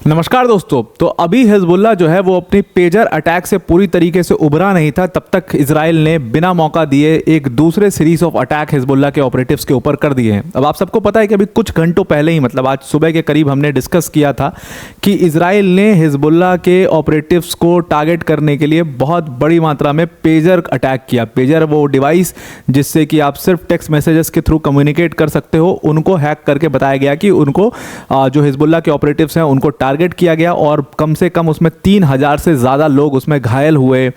नमस्कार दोस्तों। तो अभी हिजबुल्लाह जो है वो अपनी पेजर अटैक से पूरी तरीके से उभरा नहीं था, तब तक इजराइल ने बिना मौका दिए एक दूसरे सीरीज ऑफ अटैक हिजबुल्लाह के ऑपरेटिव्स के ऊपर कर दिए हैं। अब आप सबको पता है कि अभी कुछ घंटों पहले ही, मतलब आज सुबह के करीब हमने डिस्कस किया था कि इजराइल ने हिजबुल्लाह के ऑपरेटिव्स को टारगेट करने के लिए बहुत बड़ी मात्रा में पेजर अटैक किया। पेजर वो डिवाइस जिससे कि आप सिर्फ टेक्स्ट मैसेजेस के थ्रू कम्युनिकेट कर सकते हो, उनको हैक करके बताया गया कि उनको जो हिजबुल्लाह के ऑपरेटिव्स हैं उनको टारगेट किया गया और कम से कम उसमें 3000 से ज़्यादा लोग उसमें घायल हुए।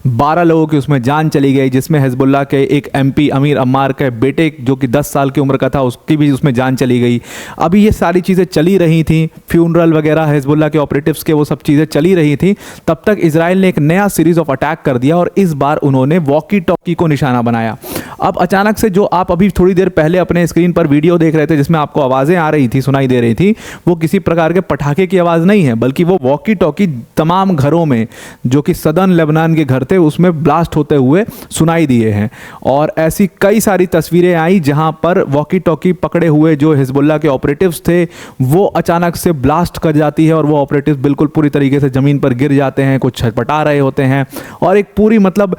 12 लोगों की उसमें जान चली गई, जिसमें हिजबुल्लाह के एक एमपी अमीर अम्मार के बेटे जो कि 10 साल की उम्र का था, उसकी भी उसमें जान चली गई। अभी ये सारी चीज़ें चली रही थी, फ्यूनरल वगैरह हिजबुल्लाह के ऑपरेटिव्स के वो सब चीज़ें चली रही थी, तब तक इजराइल ने एक नया सीरीज ऑफ अटैक कर दिया और इस बार उन्होंने वॉकी टॉकी को निशाना बनाया। अब अचानक से जो आप अभी थोड़ी देर पहले अपने स्क्रीन पर वीडियो देख रहे थे जिसमें आपको आवाज़ें आ रही थी, सुनाई दे रही थी, वो किसी प्रकार के पटाखे की आवाज़ नहीं है, बल्कि वो वॉकी टॉकी तमाम घरों में जो कि सदर्न लेबनान के घर थे उसमें ब्लास्ट होते हुए सुनाई दिए हैं। और ऐसी कई सारी तस्वीरें आई जहां पर वॉकी टॉकी पकड़े हुए जो हिजबुल्लाह के ऑपरेटिव्स थे वो अचानक से ब्लास्ट कर जाती है और वो ऑपरेटिव्स बिल्कुल पूरी तरीके से ज़मीन पर गिर जाते हैं, कुछ छटपटा रहे होते हैं और एक पूरी मतलब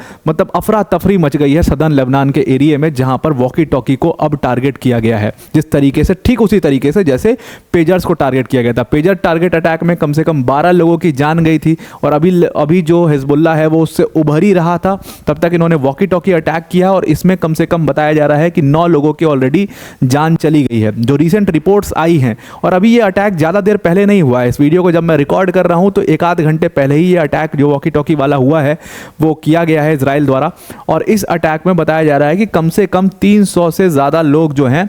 अफरा तफरी मच गई है सदर्न लेबनान के एरिया में, जहां पर वॉकी टॉकी को अब टारगेट किया गया है। जिस तरीके से, ठीक उसी तरीके से जैसे पेजर्स को टारगेट किया गया था। पेजर टारगेट अटैक में कम से कम 12 लोगों की जान गई थी और अभी जो हिजबुल्लाह है वो उससे उभर ही रहा था, तब तक इन्होंने वॉकी टॉकी अटैक किया और इसमें कम से कम बताया जा रहा है कि 9 लोगों की ऑलरेडी जान चली गई है, जो रीसेंट रिपोर्ट्स आई हैं। और अभी ये अटैक ज़्यादा देर पहले नहीं हुआ है, इस वीडियो को जब मैं रिकॉर्ड कर रहा हूँ तो एक आध घंटे पहले ही ये अटैक जो वॉकी टॉकी वाला हुआ है वो किया गया है इजराइल द्वारा। और इस अटैक में बताया जा रहा है कि कम से कम 300 से ज़्यादा लोग जो हैं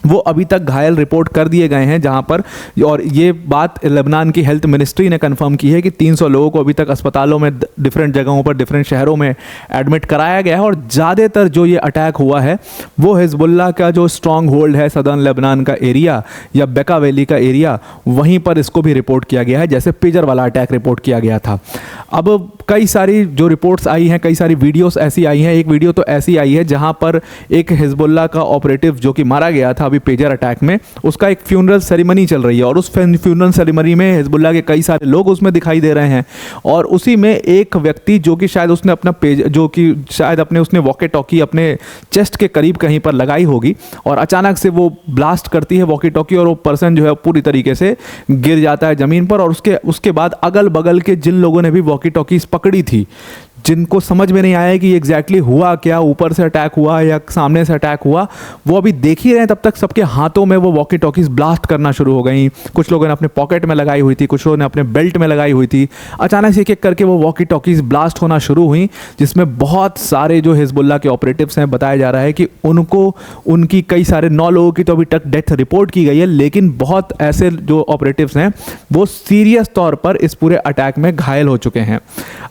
वो अभी तक घायल रिपोर्ट कर दिए गए हैं, जहां पर, और ये बात लेबनान की हेल्थ मिनिस्ट्री ने कंफर्म की है कि 300 लोगों को अभी तक अस्पतालों में डिफरेंट जगहों पर डिफरेंट शहरों में एडमिट कराया गया है। और ज़्यादातर जो ये अटैक हुआ है वो हिजबुल्लाह का जो स्ट्रॉन्ग होल्ड है सदर्न लेबनान का एरिया या बेका वैली का एरिया, वहीं पर इसको भी रिपोर्ट किया गया है जैसे पेजर वाला अटैक रिपोर्ट किया गया था। अब कई सारी जो रिपोर्ट्स आई हैं, कई सारी वीडियोस ऐसी आई हैं। एक वीडियो तो ऐसी आई है जहां पर एक हिजबुल्लाह का ऑपरेटिव जो कि मारा गया था अभी पेजर अटैक में, उसका एक फ्यूनरल सेरेमनी चल रही है और उस फ्यूनरल सेरेमनी में हिजबुल्लाह के कई सारे लोग उसमें दिखाई दे रहे हैं। और उसी में एक व्यक्ति जो कि शायद उसने अपना उसने वॉकी टॉकी अपने चेस्ट के करीब कहीं पर लगाई होगी और अचानक से वो ब्लास्ट करती है वॉकी टॉकी और वो पर्सन जो है पूरी तरीके से गिर जाता है ज़मीन पर। और उसके बाद अगल बगल के जिन लोगों ने भी वॉकी टॉकीज पकड़ी थी, जिनको समझ में नहीं आया कि एग्जैक्टली हुआ क्या, ऊपर से अटैक हुआ या सामने से अटैक हुआ, वो अभी देख ही रहे हैं, तब तक सबके हाथों में वो वॉकी टॉकीज ब्लास्ट करना शुरू हो गई। कुछ लोगों ने अपने पॉकेट में लगाई हुई थी, कुछ लोगों ने अपने बेल्ट में लगाई हुई थी। अचानक से एक एक करके वो वॉकी टॉकीज ब्लास्ट होना शुरू हुई, जिसमें बहुत सारे जो हिजबुल्लाह के ऑपरेटिव्स हैं, बताया जा रहा है कि उनकी कई सारे 9 लोगों की तो अभी तक डेथ रिपोर्ट की गई है, लेकिन बहुत ऐसे जो ऑपरेटिव्स हैं वो सीरियस तौर पर इस पूरे अटैक में घायल हो चुके हैं।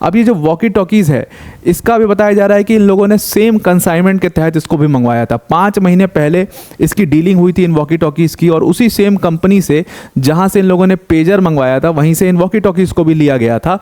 अब ये जो वॉकी टॉकी है इसका भी बताया जा रहा है कि इन लोगों ने सेम कंसाइनमेंट के तहत इसको भी मंगवाया था। 5 महीने पहले इसकी डीलिंग हुई थी इन वॉकी टॉकीज की और उसी सेम कंपनी से जहां से इन लोगों ने पेजर मंगवाया था वहीं से इन वॉकी टॉकीज को भी लिया गया था।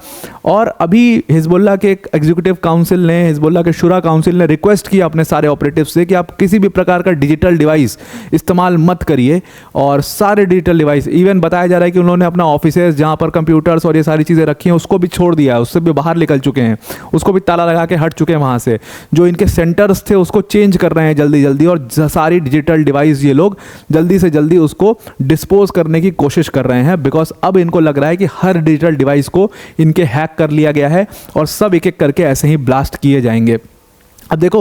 और अभी हिजबुल्लाह के एग्जीक्यूटिव काउंसिल ने, हिजबुल्लाह के शुरा काउंसिल ने रिक्वेस्ट किया अपने सारे ऑपरेटिव से कि आप किसी भी प्रकार का डिजिटल डिवाइस इस्तेमाल मत करिए। और सारे डिजिटल डिवाइस, इवन बताया जा रहा है कि उन्होंने अपना ऑफिसेज जहां पर कंप्यूटर्स और ये सारी चीज़ें रखी हैं उसको भी छोड़ दिया है, उससे भी बाहर निकल चुके हैं, उसको भी ताला लगा के हट चुके हैं वहाँ से। जो इनके सेंटर्स थे उसको चेंज कर रहे हैं जल्दी जल्दी और सारी डिजिटल डिवाइस ये लोग जल्दी से जल्दी उसको डिस्पोज करने की कोशिश कर रहे हैं, बिकॉज अब इनको लग रहा है कि हर डिजिटल डिवाइस को इनके हैक कर लिया गया है और सब एक एक करके ऐसे ही ब्लास्ट किए जाएंगे। अब देखो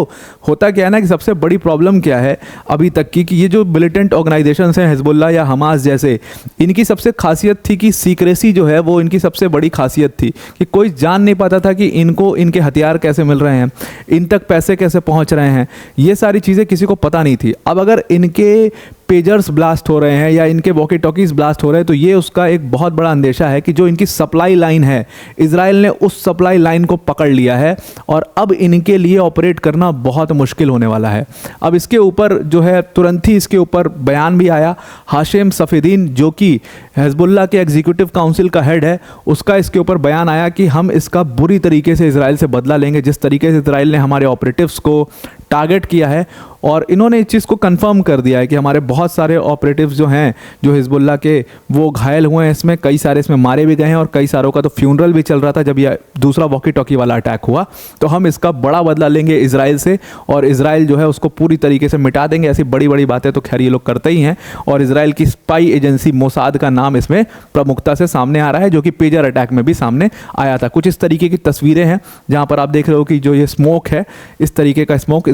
होता क्या है ना कि सबसे बड़ी प्रॉब्लम क्या है अभी तक की, कि ये जो मिलिटेंट ऑर्गेनाइजेशंस हैं हिजबुल्लाह या हमास जैसे, इनकी सबसे खासियत थी कि सीक्रेसी जो है वो इनकी सबसे बड़ी खासियत थी कि कोई जान नहीं पाता था कि इनको इनके हथियार कैसे मिल रहे हैं, इन तक पैसे कैसे पहुंच रहे हैं, ये सारी चीज़ें किसी को पता नहीं थी। अब अगर इनके पेजर्स ब्लास्ट हो रहे हैं या इनके वॉकी टॉकीज ब्लास्ट हो रहे हैं तो ये उसका एक बहुत बड़ा अंदेशा है कि जो इनकी सप्लाई लाइन है, इजराइल ने उस सप्लाई लाइन को पकड़ लिया है और अब इनके लिए ऑपरेट करना बहुत मुश्किल होने वाला है। अब इसके ऊपर जो है तुरंत ही इसके ऊपर बयान भी आया। हाशिम सफीदीन जो कि हिजबुल्लाह के एग्जीक्यूटिव काउंसिल का हेड है, उसका इसके ऊपर बयान आया कि हम इसका बुरी तरीके से इजराइल से बदला लेंगे। जिस तरीके से इजराइल ने हमारे ऑपरेटिव्स को टारगेट किया है और इन्होंने इस चीज़ को कंफर्म कर दिया है कि हमारे बहुत सारे ऑपरेटिव्स जो हैं जो हिजबुल्लाह के, वो घायल हुए हैं इसमें, कई सारे इसमें मारे भी गए हैं और कई सारों का तो फ्यूनरल भी चल रहा था जब यह दूसरा वॉकी टॉकी वाला अटैक हुआ। तो हम इसका बड़ा बदला लेंगे इजराइल से और इजराइल जो है उसको पूरी तरीके से मिटा देंगे। ऐसी बड़ी बड़ी बातें तो खैर ये लोग करते ही हैं और इजराइल की स्पाई एजेंसी मोसाद का नाम इसमें प्रमुखता से सामने आ रहा है, जो कि पेजर अटैक में भी सामने आया था। कुछ इस तरीके की तस्वीरें हैं जहां पर आप देख रहे हो कि जो ये स्मोक है, इस तरीके का स्मोक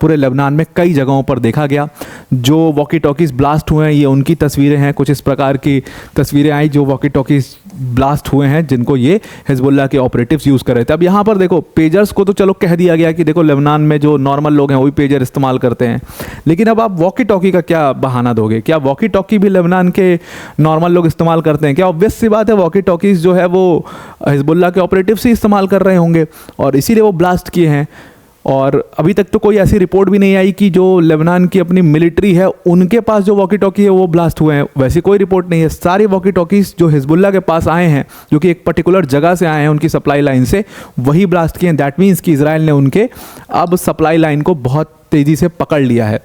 पूरे लेबनान में कई जगहों पर देखा गया। जो वॉकी टॉकीज ब्लास्ट हुए हैं ये उनकी तस्वीरें हैं। कुछ इस प्रकार की तस्वीरें आई जो वॉकी टॉकीज ब्लास्ट हुए हैं जिनको ये हिजबुल्लाह के ऑपरेटिव्स यूज़ कर रहे थे। अब यहाँ पर देखो, पेजर्स को तो चलो कह दिया गया कि देखो लेबनान में जो नॉर्मल लोग हैं वही पेजर इस्तेमाल करते हैं, लेकिन अब आप वॉकी टॉकी का क्या बहाना दोगे? क्या वॉकी टॉकी भी लेबनान के नॉर्मल लोग इस्तेमाल करते हैं क्या? ऑब्वियस सी बात है, वॉकी टॉकीज जो है वो हिजबुल्लाह के ऑपरेटिव्स ही इस्तेमाल कर रहे होंगे और इसीलिए वो ब्लास्ट किए हैं। और अभी तक तो कोई ऐसी रिपोर्ट भी नहीं आई कि जो लेबनान की अपनी मिलिट्री है उनके पास जो वॉकी टॉकी है वो ब्लास्ट हुए हैं, वैसी कोई रिपोर्ट नहीं है। सारी वॉकी टॉकीज जो हिजबुल्लाह के पास आए हैं, जो कि एक पर्टिकुलर जगह से आए हैं उनकी सप्लाई लाइन से, वही ब्लास्ट किए हैं। दैट मीन्स कि इजराइल ने उनके अब सप्लाई लाइन को बहुत तेज़ी से पकड़ लिया है।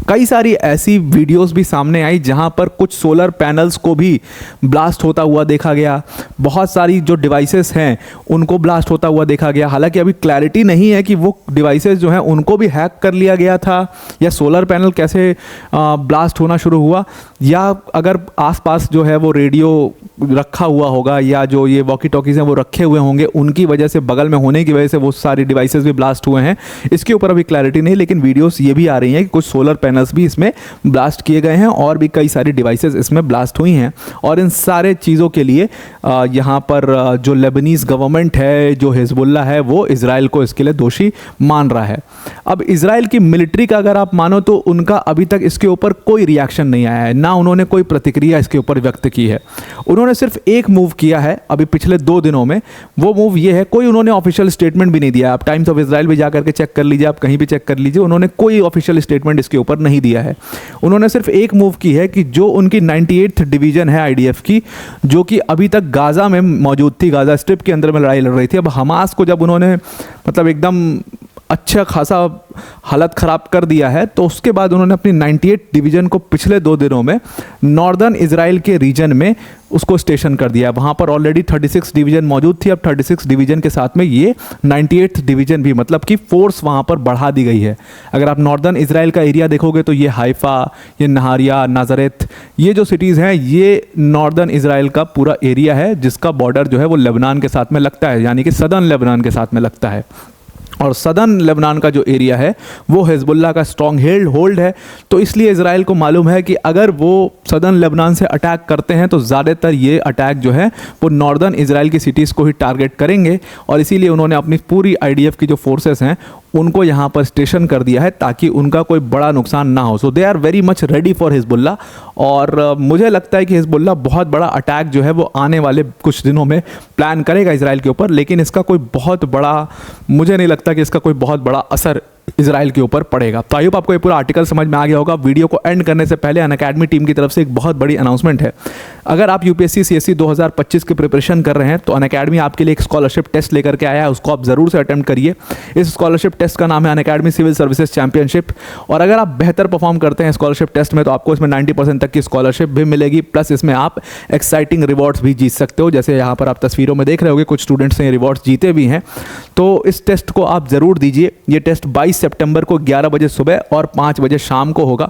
कई सारी ऐसी वीडियोस भी सामने आई जहां पर कुछ सोलर पैनल्स को भी ब्लास्ट होता हुआ देखा गया। बहुत सारी जो डिवाइसेस हैं उनको ब्लास्ट होता हुआ देखा गया। हालांकि अभी क्लैरिटी नहीं है कि वो डिवाइसेस जो हैं उनको भी हैक कर लिया गया था या सोलर पैनल कैसे ब्लास्ट होना शुरू हुआ, या अगर आसपास जो है वो रेडियो रखा हुआ होगा या जो ये वॉकी टॉकीज़ हैं वो रखे हुए होंगे, उनकी वजह से, बगल में होने की वजह से वो सारी डिवाइसेस भी ब्लास्ट हुए हैं। इसके ऊपर अभी क्लैरिटी नहीं, लेकिन वीडियोस ये भी आ रही हैं कि कुछ सोलर पैनल्स भी इसमें ब्लास्ट किए गए हैं और भी कई सारी डिवाइसेस इसमें ब्लास्ट हुई हैं। और इन सारे चीज़ों के लिए यहाँ पर जो लेबनीज़ गवर्नमेंट है, जो हिजबुल्लाह है, वो इजराइल को इसके लिए दोषी मान रहा है। अब इजराइल की मिलिट्री का अगर आप मानो तो उनका अभी तक इसके ऊपर कोई रिएक्शन नहीं आया है, ना उन्होंने कोई प्रतिक्रिया इसके ऊपर व्यक्त की है। उन्होंने सिर्फ एक मूव किया है अभी पिछले 2 दिनों में, वो मूव ये है, कोई उन्होंने ऑफिशियल स्टेटमेंट भी नहीं दिया। आप टाइम्स ऑफ इजराइल भी जाकर के चेक कर लीजिए, आप कहीं भी चेक कर लीजिए, उन्होंने कोई ऑफिशियल स्टेटमेंट इसके ऊपर नहीं दिया है। उन्होंने सिर्फ एक मूव की है कि जो उनकी 98th डिवीजन है आईडीएफ की, जो कि अभी तक गाजा में मौजूद थी, गाजा स्ट्रिप के अंदर में लड़ाई लड़ रही थी, अब हमास को जब उन्होंने मतलब एकदम अच्छा खासा हालत ख़राब कर दिया है, तो उसके बाद उन्होंने अपनी 98 डिवीज़न को पिछले 2 दिनों में नॉर्दर्न इजराइल के रीजन में उसको स्टेशन कर दिया। वहाँ पर ऑलरेडी 36 डिवीज़न मौजूद थी, अब 36 डिवीज़न के साथ में ये 98th डिवीज़न भी, मतलब कि फोर्स वहाँ पर बढ़ा दी गई है। अगर आप नॉर्दर्न इजराइल का एरिया देखोगे तो ये हाइफा, ये नहारिया, नाजरेत, ये जो सिटीज़ हैं ये नॉर्दर्न इजराइल का पूरा एरिया है जिसका बॉर्डर जो है वो लेबनान के साथ में लगता है, यानी कि सदर्न लेबनान के साथ में लगता है। और सदर्न लेबनान का जो एरिया है वो हिजबुल्लाह का स्ट्रॉन्ग होल्ड है, तो इसलिए इजराइल को मालूम है कि अगर वो सदर्न लेबनान से अटैक करते हैं तो ज़्यादातर ये अटैक जो है वो नॉर्दर्न इजराइल की सिटीज़ को ही टारगेट करेंगे, और इसीलिए उन्होंने अपनी पूरी आईडीएफ की जो फोर्सेस हैं उनको यहाँ पर स्टेशन कर दिया है ताकि उनका कोई बड़ा नुकसान ना हो। So they are very much ready for Hezbollah, और मुझे लगता है कि हिजबुल्लाह बहुत बड़ा अटैक जो है वो आने वाले कुछ दिनों में प्लान करेगा इजराइल के ऊपर, लेकिन इसका कोई बहुत बड़ा, मुझे नहीं लगता कि इसका कोई बहुत बड़ा असर इजराइल के ऊपर पड़ेगा। तो आई होप आपको ये पूरा आर्टिकल समझ में आ गया होगा। वीडियो को एंड करने से पहले अनअकैडमी टीम की तरफ से एक बहुत बड़ी अनाउंसमेंट है। अगर आप यूपीएससी सीएससी 2025 की प्रिपरेशन कर रहे हैं तो अनअकैडमी आपके लिए एक स्कॉलरशिप टेस्ट लेकर के आया है, उसको आप ज़रूर से अटेम्प्ट करिए। इस स्कॉलरशिप टेस्ट का नाम है अनअकैडमी सिविल सर्विसेज चैंपियनशिप, और अगर आप बेहतर परफॉर्म करते हैं स्कॉलरशिप टेस्ट में तो आपको इसमें 90% तक की स्कॉलरशिप भी मिलेगी, प्लस इसमें आप एक्साइटिंग रिवॉर्ड्स भी जीत सकते हो। जैसे यहाँ पर आप तस्वीरों में देख रहे होगे कुछ स्टूडेंट्स ने रिवॉर्ड्स जीते भी हैं, तो इस टेस्ट को आप ज़रूर दीजिए। ये टेस्ट 22 सितंबर को 11 बजे सुबह और 5 बजे शाम को होगा,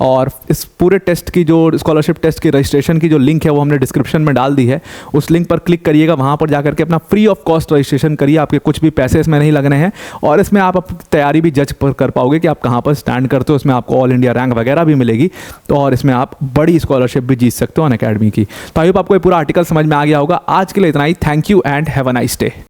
और इस पूरे टेस्ट की जो स्कॉलरशिप टेस्ट की रजिस्ट्रेशन की जो लिंक है वो हमने डिस्क्रिप्शन में डाल दी है, उस लिंक पर क्लिक करिएगा, वहाँ पर जाकर के अपना फ्री ऑफ कॉस्ट रजिस्ट्रेशन करिए। आपके कुछ भी पैसे इसमें नहीं लगने हैं, और इसमें आप अपनी तैयारी भी जज कर पाओगे कि आप कहाँ पर स्टैंड करते हो। इसमें आपको ऑल इंडिया रैंक वगैरह भी मिलेगी, तो और इसमें आप बड़ी स्कॉलरशिप भी जीत सकते हो अनअकैडमी की। तो आई होप आपको ये पूरा आर्टिकल समझ में आ गया होगा। आज के लिए इतना ही। Thank you and have a nice day.